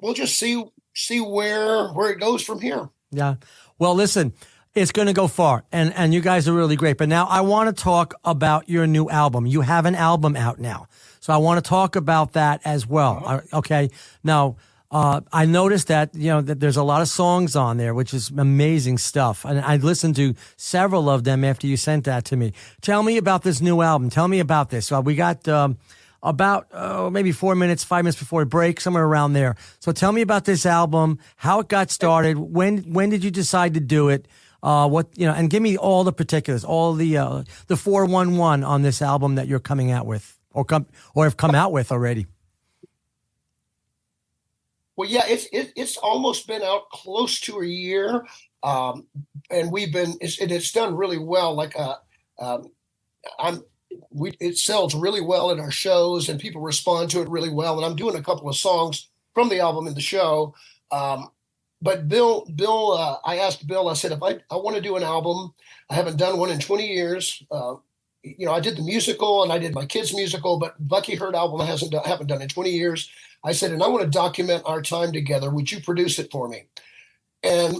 we'll just see where it goes from here. Yeah. Well, listen, it's going to go far, and you guys are really great. But now I want to talk about your new album. You have an album out now, so I want to talk about that as well. Okay. Now, I noticed that, that there's a lot of songs on there, which is amazing stuff. And I listened to several of them after you sent that to me. Tell me about this new album. Tell me about this. We got about maybe 5 minutes before break, somewhere around there. So tell me about this album, how it got started. When did you decide to do it? And give me all the particulars, all the 411 on this album that you're coming out with, or have come out with already. Well, yeah, it's almost been out close to a year, and it's done really well. It sells really well in our shows, and people respond to it really well. And I'm doing a couple of songs from the album in the show. But Bill, I asked Bill. I said, if I want to do an album, I haven't done one in 20 years. I did the musical and I did my kids' musical, but Bucky Herd album I haven't done in 20 years. I said, and I want to document our time together. Would you produce it for me? And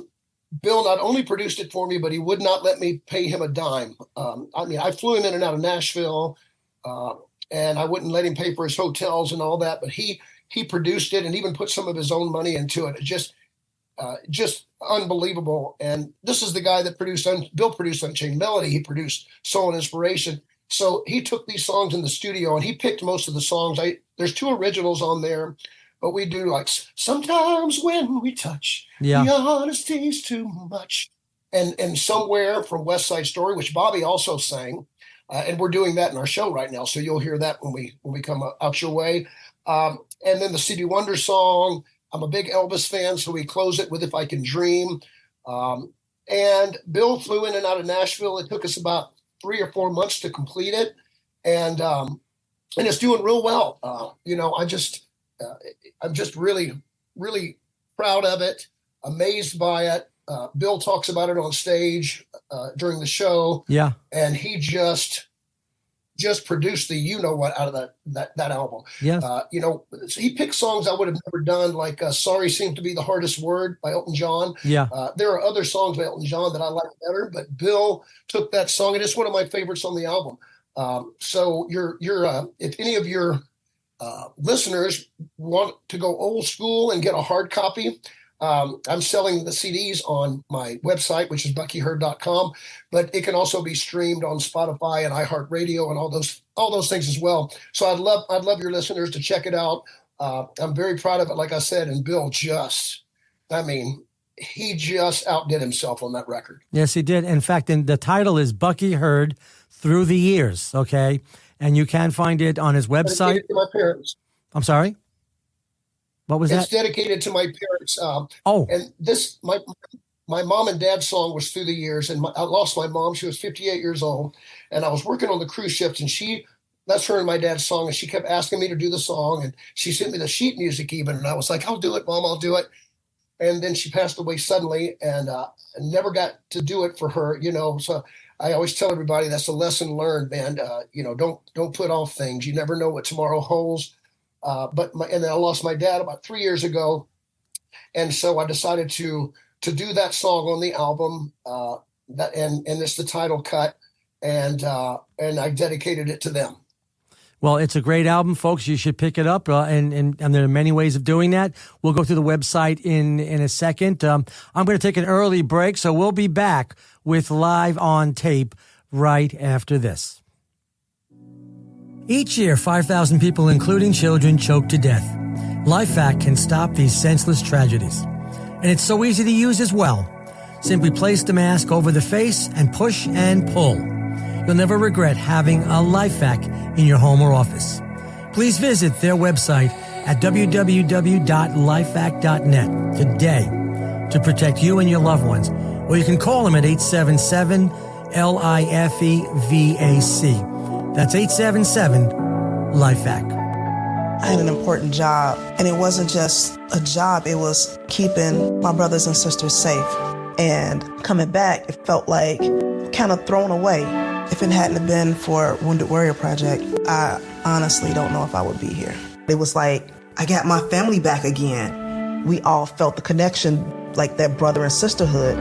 Bill not only produced it for me, but he would not let me pay him a dime. I flew him in and out of Nashville, and I wouldn't let him pay for his hotels and all that. But he produced it and even put some of his own money into it. Just unbelievable. And this is the guy that Bill produced Unchained Melody. He produced Soul and Inspiration. So he took these songs in the studio and he picked most of the songs. There's 2 originals on there, but we do like Sometimes When We Touch, The Honesty's Too Much, and Somewhere from West Side Story, which Bobby also sang. And we're doing that in our show right now. So you'll hear that when we come out your way. And then the Stevie Wonder song. I'm a big Elvis fan, so we close it with If I Can Dream. And Bill flew in and out of Nashville. It took us about 3 or 4 months to complete it. And it's doing real well. I'm just really, really proud of it, amazed by it. Bill talks about it on stage during the show. Yeah. And he just produced the what out of that album. Yeah. He picked songs I would have never done, like Sorry Seemed to Be the Hardest Word by Elton John. Yeah. There are other songs by Elton John that I like better, but Bill took that song, and it's one of my favorites on the album. So if any of your listeners want to go old school and get a hard copy, I'm selling the CDs on my website, which is buckyherd.com, but it can also be streamed on Spotify and iHeartRadio and all those things as well. So I'd love your listeners to check it out. I'm very proud of it, like I said, and Bill he just outdid himself on that record. Yes, he did. In fact, the title is Bucky Herd Through the Years, okay? And you can find it on his website. Dedicated to my parents. I'm sorry? What was that? It's dedicated to my parents. And this, my mom and dad's song was Through the Years, and I lost my mom. She was 58 years old, and I was working on the cruise ships, and that's her and my dad's song, and she kept asking me to do the song, and she sent me the sheet music even, and I was like, I'll do it, Mom, I'll do it. And then she passed away suddenly, and I never got to do it for her, so I always tell everybody that's a lesson learned, man. Don't put off things. You never know what tomorrow holds. And then I lost my dad about 3 years ago, and so I decided to do that song on the album. And it's the title cut, and I dedicated it to them. Well, it's a great album, folks. You should pick it up, and there are many ways of doing that. We'll go through the website in a second. I'm going to take an early break, so we'll be back with Live on Tape right after this. Each year, 5,000 people, including children, choke to death. LifeVac can stop these senseless tragedies. And it's so easy to use as well. Simply place the mask over the face and push and pull. You'll never regret having a LifeVac in your home or office. Please visit their website at www.lifevac.net today to protect you and your loved ones. Or you can call them at 877-LIFEVAC. That's 877-LifeVac. I had an important job, and it wasn't just a job, it was keeping my brothers and sisters safe. And coming back, it felt like kind of thrown away. If it hadn't been for Wounded Warrior Project, I honestly don't know if I would be here. It was like, I got my family back again. We all felt the connection, like that brother and sisterhood.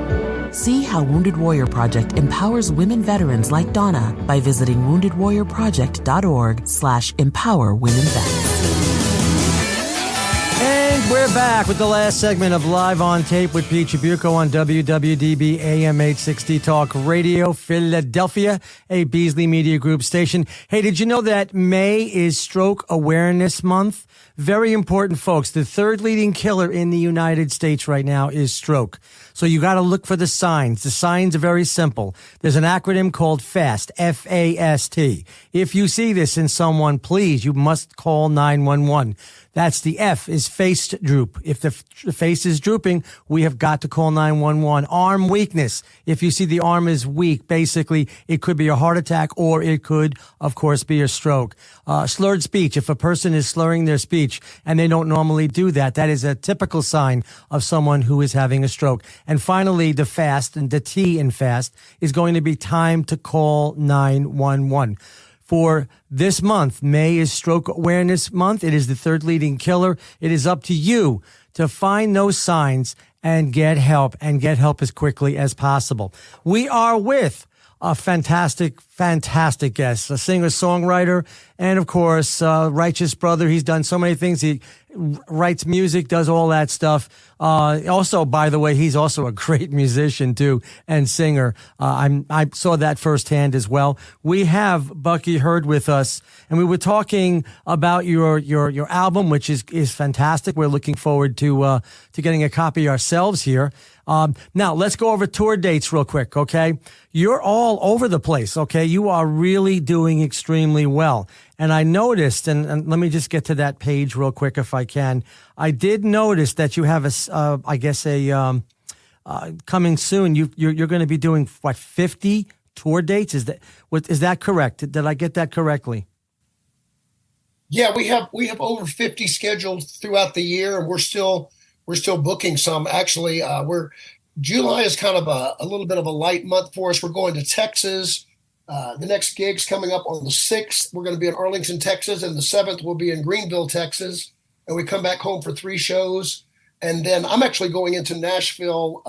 See how Wounded Warrior Project empowers women veterans like Donna by visiting woundedwarriorproject.org/empowerwomenvets. And we're We're back with the last segment of Live on Tape with Pete Trabucco on WWDB AM 860 Talk Radio, Philadelphia, a Beasley Media Group station. Hey, did you know that May is Stroke Awareness Month? Very important, folks. The third leading killer in the United States right now is stroke. So you got to look for the signs. The signs are very simple. There's an acronym called FAST, F-A-S-T. If you see this in someone, please, you must call 911. That's the F is face droop. If the face is drooping, we have got to call 911. Arm weakness. If you see the arm is weak, basically, it could be a heart attack or it could, of course, be a stroke. Slurred speech. If a person is slurring their speech and they don't normally do that, that is a typical sign of someone who is having a stroke. And finally, the FAST, and the T in FAST, is going to be time to call 911. For this month, May is Stroke Awareness Month. It is the third leading killer. It is up to you to find those signs and get help as quickly as possible. We are with a fantastic guest, a singer-songwriter, and of course, righteous brother. He's done so many things. He writes music, does all that stuff. Also, by the way, he's also a great musician too and singer. I saw that firsthand as well. We have Bucky Hurd with us, and we were talking about your album, which is fantastic. We're looking forward to getting a copy ourselves here. Now let's go over tour dates real quick. Okay. You're all over the place. Okay. You are really doing extremely well. And I noticed, and let me just get to that page real quick if I can. I did notice that you have coming soon. You're going to be doing 50 tour dates? Is that correct? Did I get that correctly? Yeah, we have over 50 scheduled throughout the year, and we're still booking some. Actually, July is kind of a little bit of a light month for us. We're going to Texas. The next gig's coming up on the 6th. We're going to be in Arlington, Texas, and the 7th we'll be in Greenville, Texas. And we come back home for 3 shows. And then I'm actually going into Nashville.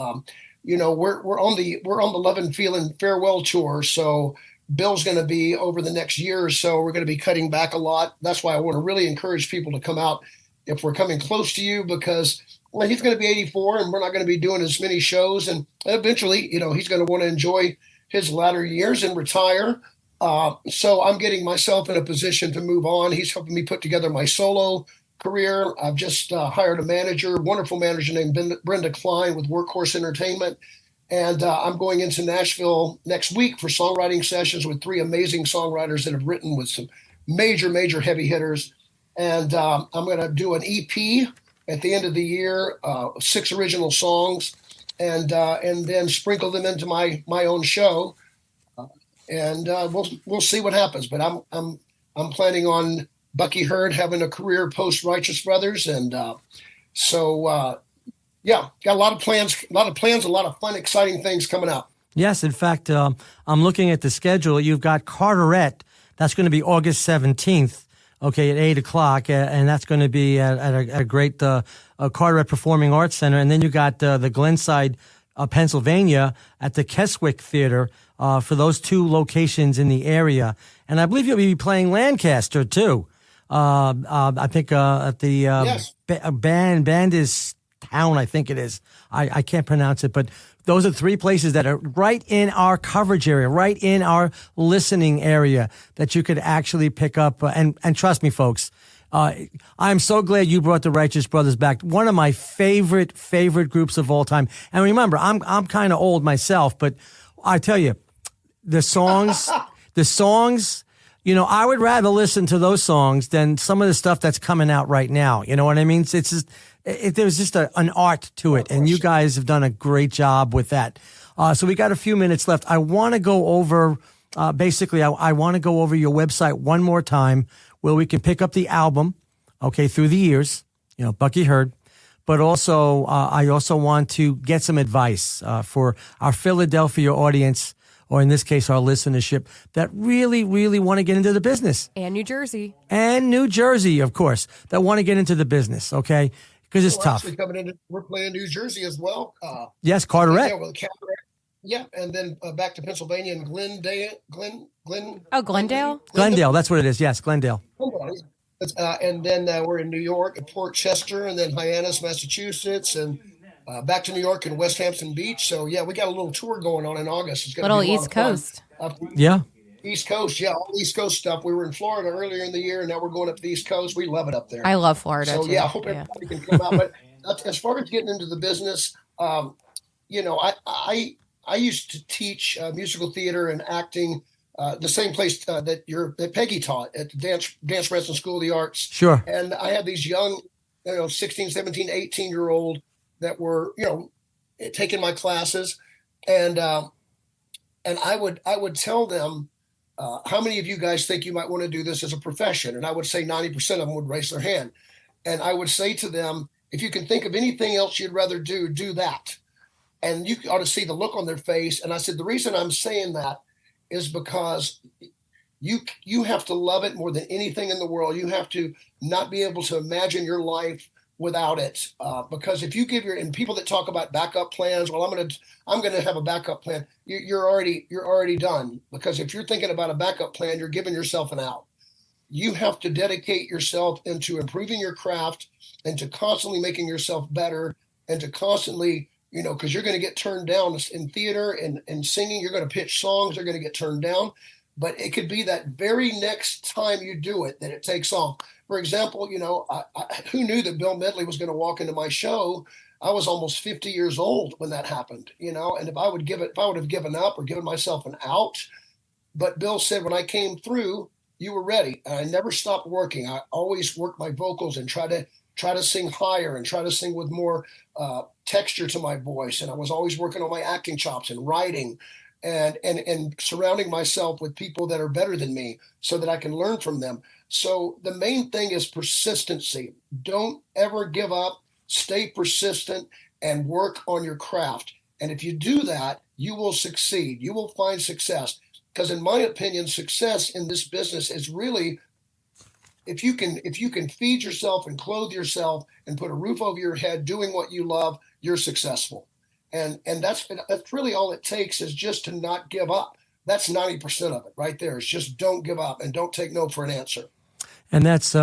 We're on the Love and Feeling farewell tour. So Bill's going to be over the next year or so. We're going to be cutting back a lot. That's why I want to really encourage people to come out if we're coming close to you, because he's going to be 84 and we're not going to be doing as many shows. And eventually, he's going to want to enjoy his latter years and retire. So I'm getting myself in a position to move on. He's helping me put together my solo career. I've just hired a wonderful manager named Brenda Klein with Workhorse Entertainment. And I'm going into Nashville next week for songwriting sessions with 3 amazing songwriters that have written with some major heavy hitters. And I'm going to do an EP at the end of the year, 6 original songs, and then sprinkle them into my own show. We'll see what happens. But I'm planning on Bucky Hurd having a career post Righteous Brothers, and got a lot of plans, a lot of fun, exciting things coming out. Yes, in fact, I'm looking at the schedule. You've got Carteret. That's going to be August 17th. Okay, at 8 o'clock, and that's going to be at a great Carteret Performing Arts Center. And then you got the Glenside, Pennsylvania, at the Keswick Theater for those 2 locations in the area. And I believe you'll be playing Lancaster too. I think at the yes. Bandis Town, I think it is. I can't pronounce it, but those are 3 places that are right in our coverage area, right in our listening area that you could actually pick up. And trust me, folks, I'm so glad you brought the Righteous Brothers back. One of my favorite groups of all time. And remember, I'm kind of old myself, but I tell you, the songs, I would rather listen to those songs than some of the stuff that's coming out right now. You know what I mean? It's just, there's just an art to it, and you guys have done a great job with that. So we got a few minutes left. I want to go over, I want to go over your website one more time where we can pick up the album, okay, through the years, Bucky Hurd. But also, I also want to get some advice for our Philadelphia audience, or in this case, our listenership, that really, really want to get into the business. And New Jersey. And New Jersey, of course, that want to get into the business, okay? Because it's tough. We're playing New Jersey as well. Yes, Carteret. Yeah, and then back to Pennsylvania and Glendale. Oh, Glendale? Glendale, that's what it is. Yes, Glendale. And then we're in New York, at Port Chester, and then Hyannis, Massachusetts, and back to New York and West Hampton Beach. So yeah, we got a little tour going on in August. It's going to Little be a lot East of fun. Coast. Yeah. East Coast, yeah, all East Coast stuff. We were in Florida earlier in the year, and now we're going up to the East Coast. We love it up there. I love Florida. So too. yeah, I hope everybody can come out. But as far as getting into the business, you know, I used to teach musical theater and acting, the same place that Peggy taught at the Dance Wrestling School of the Arts. Sure. And I had these young, 16, 17, 18-year-old that were, taking my classes, and I would tell them, how many of you guys think you might want to do this as a profession? And I would say 90% of them would raise their hand. And I would say to them, if you can think of anything else you'd rather do that. And you ought to see the look on their face. And I said, the reason I'm saying that is because you have to love it more than anything in the world. You have to not be able to imagine your life without it. Because if you and people that talk about backup plans, well, I'm gonna have a backup plan. You're already done. Because if you're thinking about a backup plan, you're giving yourself an out. You have to dedicate yourself into improving your craft and to constantly making yourself better and to constantly, because you're going to get turned down in theater and singing. You're going to pitch songs. They're going to get turned down. But it could be that very next time you do it that it takes off. For example, who knew that Bill Medley was going to walk into my show? I was almost 50 years old when that happened, and if I would have given up or given myself an out, but Bill said, when I came through, you were ready. And I never stopped working. I always worked my vocals and try to sing higher and try to sing with more texture to my voice. And I was always working on my acting chops and writing and surrounding myself with people that are better than me so that I can learn from them. So the main thing is persistency. Don't ever give up. Stay persistent and work on your craft. And if you do that, you will succeed. You will find success. Because in my opinion, success in this business is really, if you can feed yourself and clothe yourself and put a roof over your head doing what you love, you're successful. And that's really all it takes, is just to not give up. That's 90% of it right there. It's just don't give up and don't take no for an answer. And that's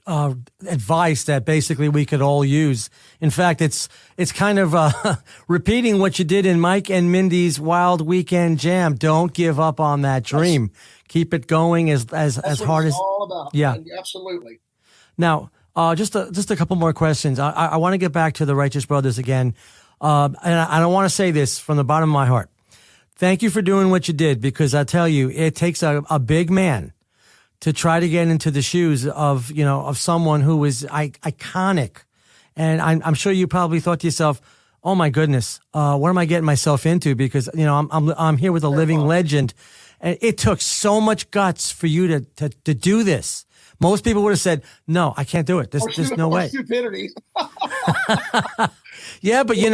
advice that basically we could all use. In fact, it's kind of repeating what you did in Mike and Mindy's Wild Weekend Jam. Don't give up on that dream. Keep it going as hard as. All about. Yeah, man. Absolutely. Now, just a couple more questions. I want to get back to the Righteous Brothers again, and I don't want to say this from the bottom of my heart. Thank you for doing what you did, because I tell you, it takes a big man to try to get into the shoes of someone who is iconic. And I'm sure you probably thought to yourself, oh my goodness, what am I getting myself into? Because, I'm here with a living legend. And it took so much guts for you to do this. Most people would have said, no, I can't do it. There's no way. Stupidity. Yeah, but you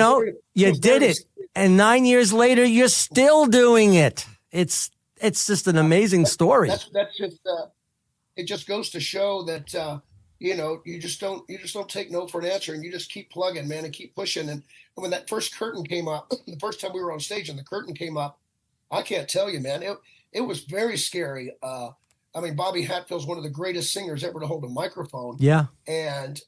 did it. And 9 years later, you're still doing it. It's just an amazing story. That's just, it just goes to show that, you just don't take no for an answer, and you just keep plugging, man, and keep pushing. And when that first curtain came up, the first time we were on stage and the curtain came up, I can't tell you, man, it was very scary. Bobby Hatfield's one of the greatest singers ever to hold a microphone. Yeah. And,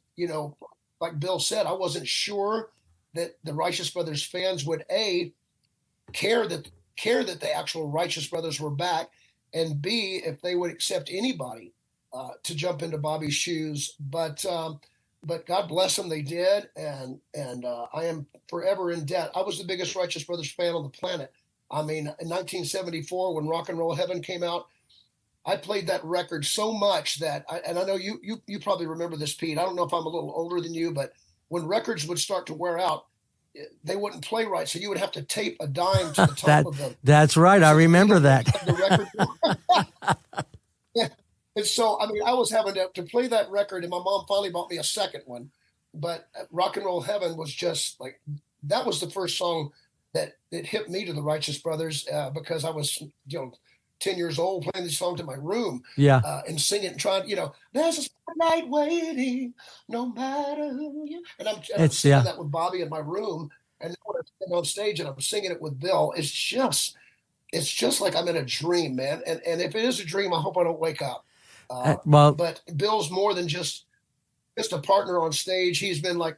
like Bill said, I wasn't sure that the Righteous Brothers fans would care that the actual Righteous Brothers were back, and B, if they would accept anybody to jump into Bobby's shoes. But God bless them, they did, and I am forever in debt. I was the biggest Righteous Brothers fan on the planet. In 1974, when Rock and Roll Heaven came out, I played that record so much that, I know you probably remember this, Pete. I don't know if I'm a little older than you, but when records would start to wear out, they wouldn't play right, so you would have to tape a dime to the top of them. That's right. I remember that. The record. Yeah. And so, I was having to play that record, and my mom finally bought me a second one. But Rock and Roll Heaven was just like, that was the first song that hit me to the Righteous Brothers, because I was, 10 years old playing these songs in my room. Yeah. And singing and trying, there's a spotlight waiting, no matter who you. And I'm singing that with Bobby in my room. And then when I stand on stage and I'm singing it with Bill, it's just like I'm in a dream, man. And if it is a dream, I hope I don't wake up. But Bill's more than just a partner on stage. He's been like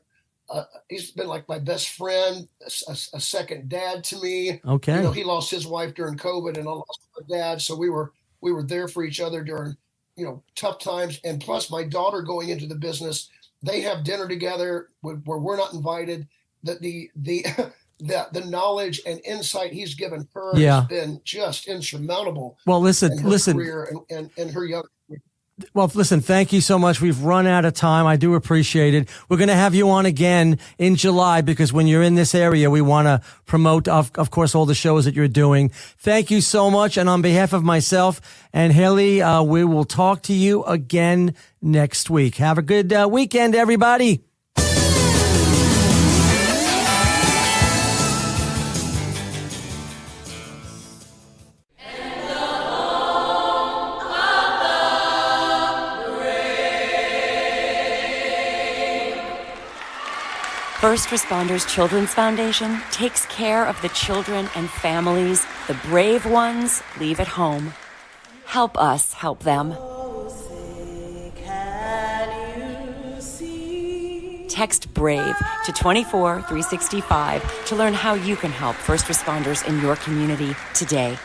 my best friend, a second dad to me. Okay. You know, he lost his wife during COVID, and I lost my dad, so we were there for each other during, you know, tough times. And plus, my daughter going into the business, they have dinner together where we're not invited. The knowledge and insight he's given her has been just insurmountable. Well, listen, career and her young. Well, listen, thank you so much. We've run out of time. I do appreciate it. We're going to have you on again in July because when you're in this area, we want to promote, of course, all the shows that you're doing. Thank you so much. And on behalf of myself and Haley, we will talk to you again next week. Have a good weekend, everybody. First Responders Children's Foundation takes care of the children and families the brave ones leave at home. Help us help them. Text BRAVE to 24365 to learn how you can help first responders in your community today.